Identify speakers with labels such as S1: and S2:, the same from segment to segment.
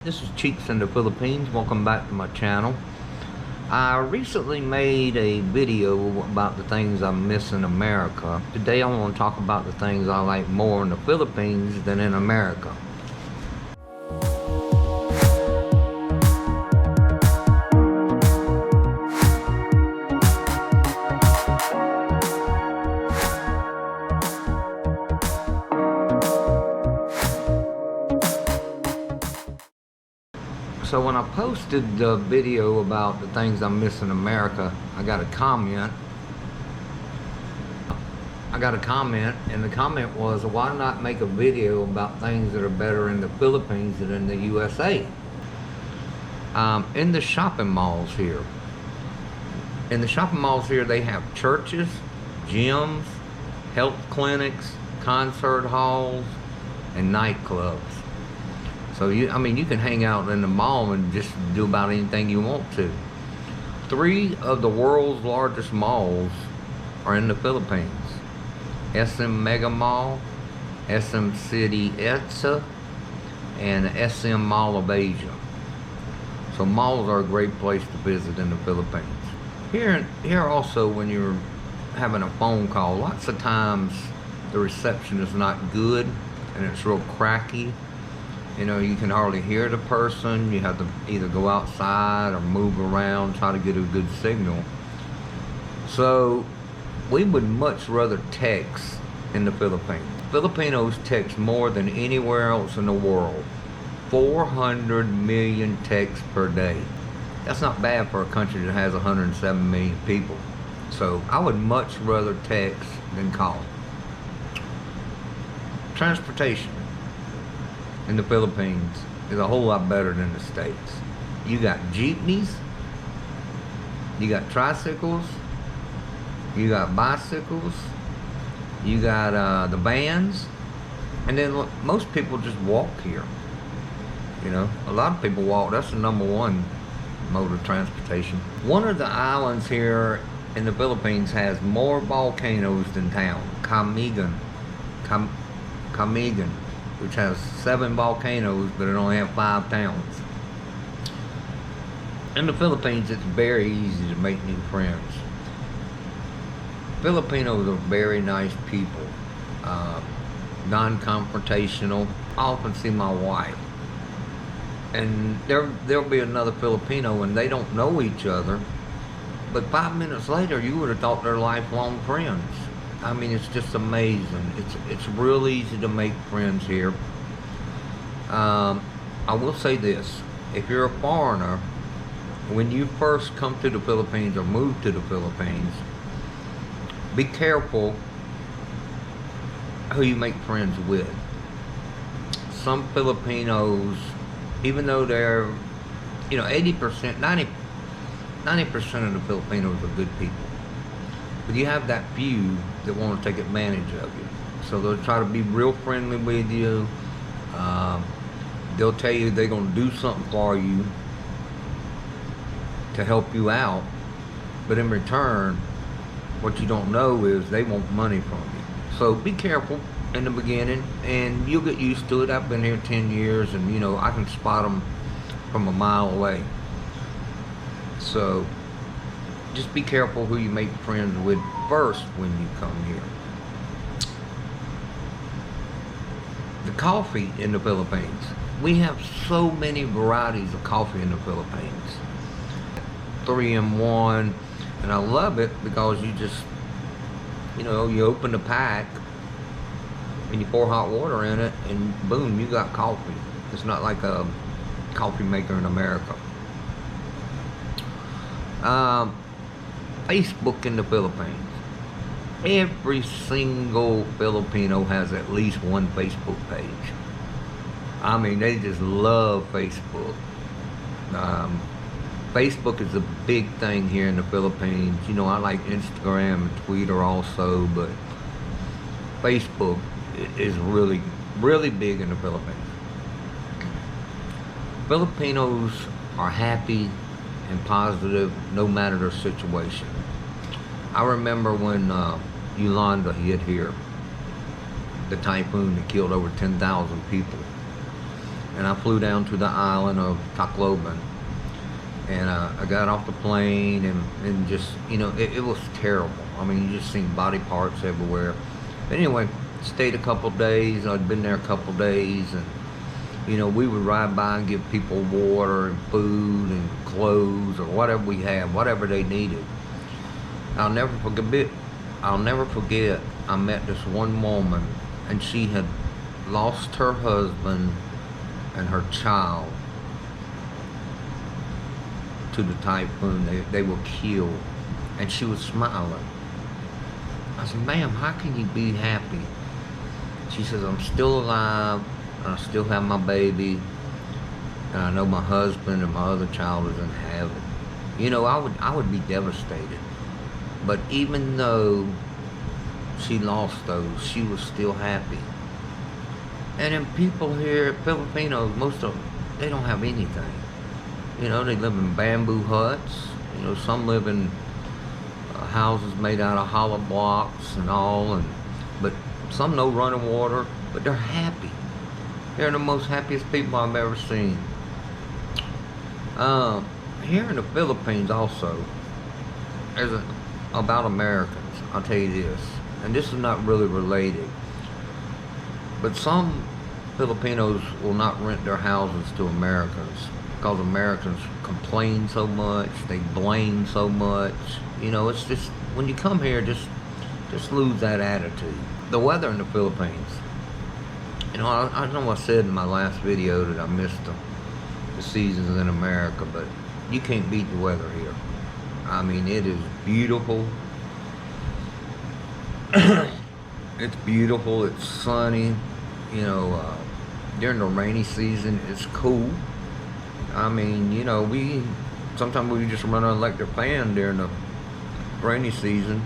S1: This is Cheeks in the Philippines. Welcome back to my channel. I recently made a video about the things I miss in America. Today I want to talk about the things I like more in the Philippines than in America. So when I posted the video about the things I miss in America, I got a comment. And the comment was, why not make a video about things that are better in the Philippines than in the USA? In the shopping malls here. They have churches, gyms, health clinics, concert halls, and nightclubs. So you can hang out in the mall and just do about anything you want to. 3 of the world's largest malls are in the Philippines. SM Mega Mall, SM City EDSA, and SM Mall of Asia. So malls are a great place to visit in the Philippines. Here also, when you're having a phone call, lots of times the reception is not good and it's real cracky. You know, you can hardly hear the person. You have to either go outside or move around, try to get a good signal. So we would much rather text in the Philippines. Filipinos text more than anywhere else in the world. 400 million texts per day. That's not bad for a country that has 107 million people. So I would much rather text than call. Transportation in the Philippines is a whole lot better than the States. You got jeepneys, you got tricycles, you got bicycles, you got the vans, and then most people just walk here. You know, a lot of people walk. That's the #1 mode of transportation. One of the islands here in the Philippines has more volcanoes than town. Camigun, which has 7 volcanoes, but it only has 5 towns. In the Philippines, it's very easy to make new friends. Filipinos are very nice people, non-confrontational. I often see my wife, and there'll be another Filipino, and they don't know each other, but 5 minutes later, you would have thought they're lifelong friends. I mean, it's just amazing. It's real easy to make friends here. I will say this: if you're a foreigner, when you first come to the Philippines or move to the Philippines, be careful who you make friends with. Some Filipinos, even though they're, 80%, 90% of the Filipinos are good people. But you have that few that want to take advantage of you. So they'll try to be real friendly with you. They'll tell you they're going to do something for you to help you out. But in return, what you don't know is they want money from you. So be careful in the beginning, and you'll get used to it. I've been here 10 years, and I can spot them from a mile away. So just be careful who you make friends with first when you come here. The coffee in the Philippines. We have so many varieties of coffee in the Philippines. 3-in-1, and I love it because you just, you open the pack and you pour hot water in it, and boom, you got coffee. It's not like a coffee maker in America. Facebook in the Philippines. Every single Filipino has at least one Facebook page. I mean, they just love Facebook. Facebook is a big thing here in the Philippines. I like Instagram and Twitter also, but Facebook is really, really big in the Philippines. Filipinos are happy and positive no matter their situation. I remember when Yolanda hit here, the typhoon that killed over 10,000 people. and I flew down to the island of Tacloban. And I got off the plane, and just, you know, it was terrible. I mean, you just seen body parts everywhere. But anyway, stayed a couple days. I'd been there a couple days, and, you know, we would ride by and give people water and food and clothes or whatever we had, whatever they needed. I'll never forget, I met this one woman, and she had lost her husband and her child to the typhoon. They were killed, and she was smiling. I said, ma'am, how can you be happy? She says, I'm still alive, and I still have my baby, and I know my husband and my other child is in heaven. You know, I would be devastated. But even though she lost those, she was still happy. And then people here, Filipinos, most of them, they don't have anything. You know, they live in bamboo huts. You know, some live in houses made out of hollow blocks and all, but some no running water, but they're happy. They're the most happiest people I've ever seen. Here in the Philippines also, about Americans, I'll tell you this, and this is not really related, but some Filipinos will not rent their houses to Americans because Americans complain so much, they blame so much. You know, it's just, when you come here, just lose that attitude. The weather in the Philippines, you know, I know I said in my last video that I missed the seasons in America, but you can't beat the weather here. I mean, it is beautiful. It's beautiful, it's sunny. You know, during the rainy season, it's cool. I mean, you know, sometimes we just run an electric fan during the rainy season,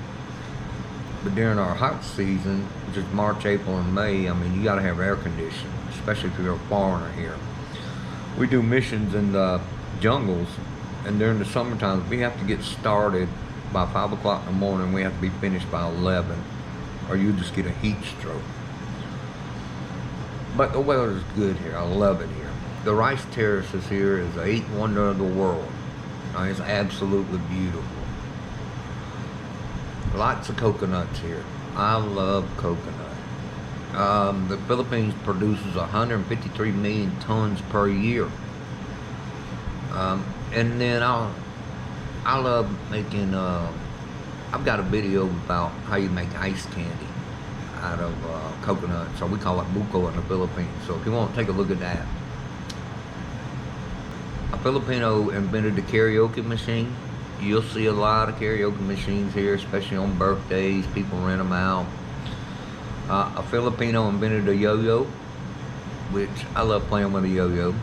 S1: but during our hot season, which is March, April, and May, I mean, you gotta have air conditioning, especially if you're a foreigner here. We do missions in the jungles, and during the summertime, we have to get started by 5 o'clock in the morning. We have to be finished by 11, or you just get a heat stroke. But the weather is good here. I love it here. The rice terraces here is the 8th wonder of the world. It's absolutely beautiful. Lots of coconuts here. I love coconut. The Philippines produces 153 million tons per year. And then I love making, I've got a video about how you make ice candy out of coconut. So we call it buko in the Philippines. So if you want to take a look at that. A Filipino invented the karaoke machine. You'll see a lot of karaoke machines here, especially on birthdays. People rent them out. A Filipino invented a yo-yo, which I love playing with a yo-yo.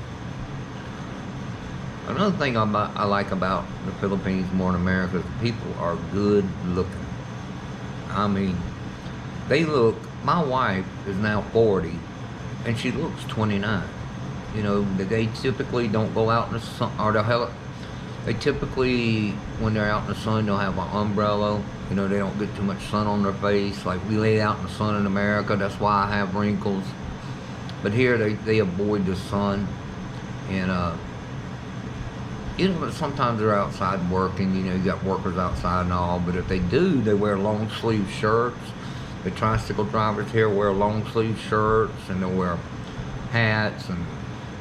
S1: Another thing I like about the Philippines more than America is the people are good looking. I mean, they look, my wife is now 40 and she looks 29. You know, they typically don't go out in the sun, or they typically, when they're out in the sun, they'll have an umbrella. You know, they don't get too much sun on their face. Like we lay out in the sun in America, that's why I have wrinkles. But here they avoid the sun. And you know, but sometimes they're outside working, you know, you got workers outside and all, but if they do, they wear long sleeve shirts. The tricycle drivers here wear long sleeve shirts, and they'll wear hats, and,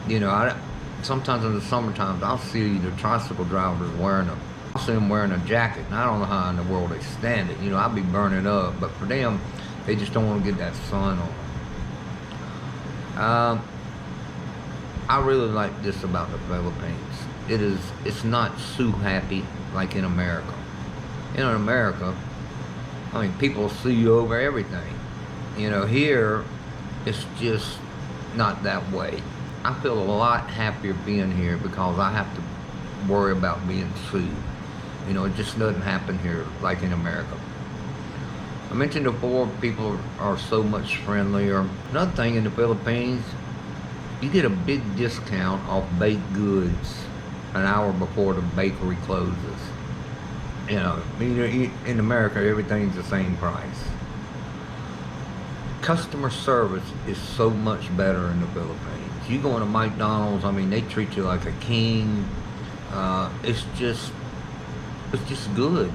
S1: you know, sometimes in the summertime, I'll see the tricycle drivers I'll see them wearing a jacket, and I don't know how in the world they stand it. You know, I'd be burning up, but for them, they just don't want to get that sun on them. I really like this about the Philippines. It's not so happy like in America. In America, I mean, people see you over everything. You know, here, it's just not that way. I feel a lot happier being here because I have to worry about being sued. You know, it just doesn't happen here like in America. I mentioned before, people are so much friendlier. Another thing in the Philippines, you get a big discount off baked goods an hour before the bakery closes. You know, in America, everything's the same price. customer service is so much better in the Philippines. You go into McDonald's, I mean, they treat you like a king. It's just good.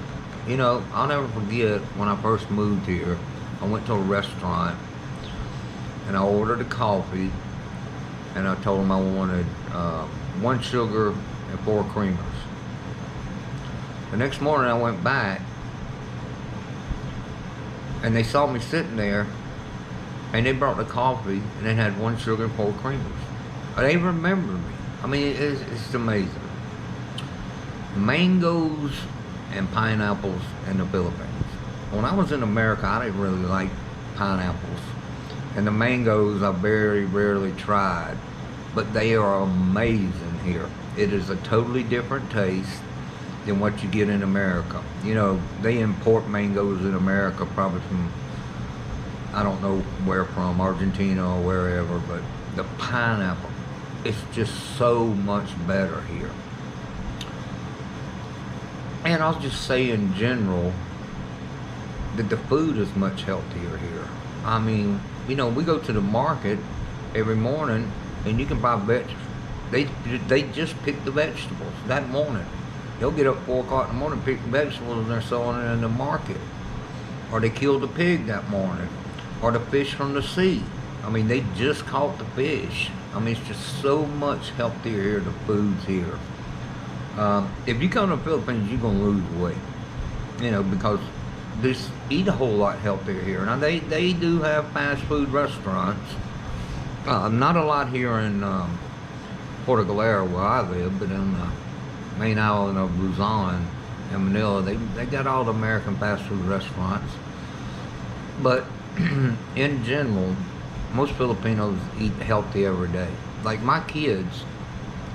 S1: You know, I'll never forget when I first moved here. I went to a restaurant and I ordered a coffee, and I told them I wanted 1 sugar and 4 creamers. The next morning I went back and they saw me sitting there, and they brought the coffee and it had 1 sugar and 4 creamers. They remember me. I mean, it's amazing. Mangoes and pineapples in the Philippines. When I was in America, I didn't really like pineapples, and the mangoes I very rarely tried, but they are amazing here. It is a totally different taste than what you get in America. You know, they import mangoes in America probably from, I don't know where from, Argentina or wherever, but the pineapple, it's just so much better here. And I'll just say in general that the food is much healthier here. I mean, you know, we go to the market every morning and you can buy vegetables. They just pick the vegetables that morning. They'll get up 4 o'clock in the morning, pick the vegetables, and they're selling it in the market. Or they killed a pig that morning. Or the fish from the sea. I mean, they just caught the fish. I mean, it's just so much healthier here, the food's here. If you come to the Philippines, you're going to lose weight. You know, because they eat a whole lot healthier here. Now, they do have fast food restaurants. Not a lot here in Puerto Galera where I live, but in the main island of Luzon and Manila, they got all the American fast food restaurants. But in general, most Filipinos eat healthy every day. Like my kids,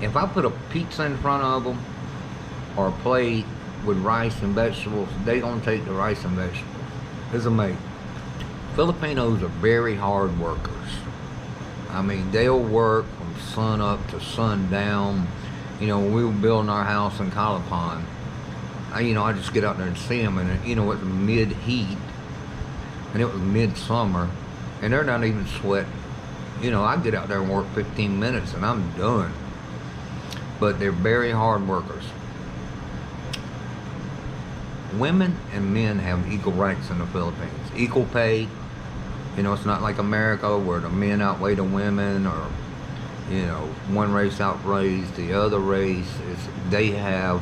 S1: if I put a pizza in front of them or a plate with rice and vegetables, they gonna take the rice and vegetables. It's amazing. Filipinos are very hard workers. I mean, they'll work from sun up to sundown. You know, when we were building our house in Calapan, I just get out there and see them, and you know, it's mid-heat, and it was midsummer, and they're not even sweating. You know, I get out there and work 15 minutes, and I'm done. But they're very hard workers. Women and men have equal rights in the Philippines. Equal pay. You know, it's not like America where the men outweigh the women, or you know, one race outweighs the other race. They have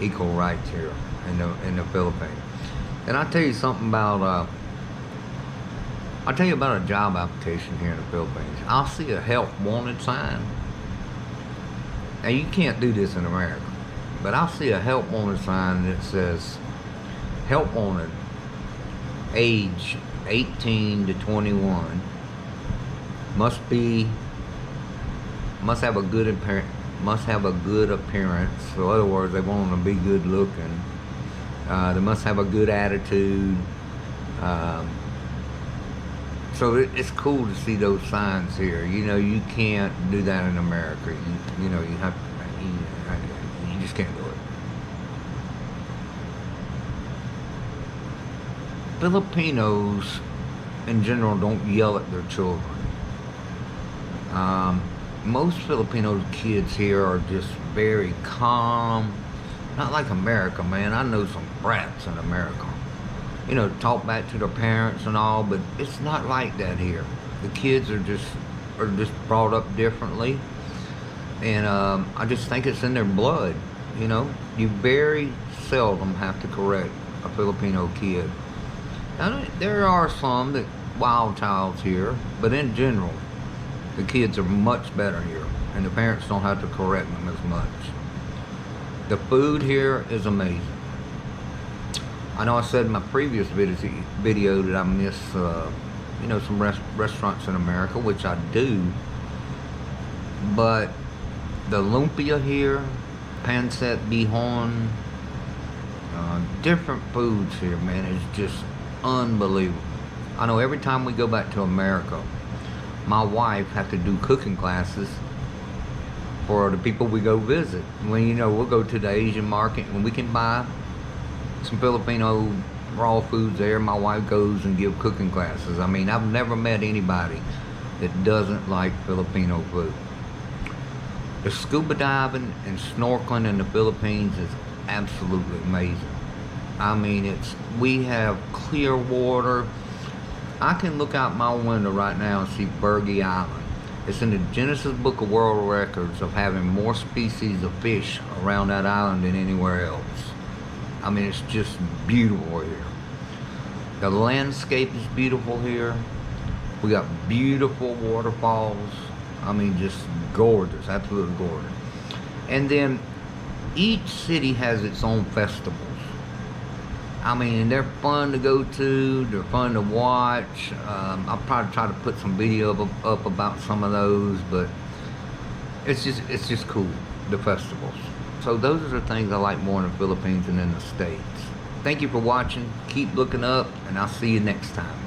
S1: equal rights here in the Philippines. And I'll tell you something about I'll tell you about a job application here in the Philippines. I'll see a help wanted sign. Now you can't do this in America, but I'll see a help wanted sign that says help wanted, age 18 to 21, must have a good appearance. So in other words, they want them to be good looking. They must have a good attitude. So it's cool to see those signs here. You know, you can't do that in America. You just can't do it. Filipinos in general don't yell at their children. Most Filipino kids here are just very calm. Not like America, man. I know some brats in America. You know, talk back to their parents and all, but it's not like that here. The kids are just brought up differently, and I just think it's in their blood. You know, you very seldom have to correct a Filipino kid. Now, there are some that wild childs here, but in general, the kids are much better here, and the parents don't have to correct them as much. The food here is amazing. I know I said in my previous video that I miss, some restaurants in America, which I do. But the lumpia here, pancit bihon, different foods here, man, is just unbelievable. I know every time we go back to America, my wife has to do cooking classes for the people we go visit. When we'll go to the Asian market and we can buy some Filipino raw foods there. My wife goes and gives cooking classes. I mean, I've never met anybody that doesn't like Filipino food. The scuba diving and snorkeling in the Philippines is absolutely amazing. I mean, we have clear water. I can look out my window right now and see Burgi Island. It's in the Guinness Book of World Records of having more species of fish around that island than anywhere else. I mean, it's just beautiful here. The landscape is beautiful here. We got beautiful waterfalls. I mean, just gorgeous, absolutely gorgeous. And then each city has its own festivals. I mean, they're fun to go to, they're fun to watch. I'll probably try to put some video up about some of those, but it's just cool, the festivals. So those are the things I like more in the Philippines than in the States. Thank you for watching. Keep looking up, and I'll see you next time.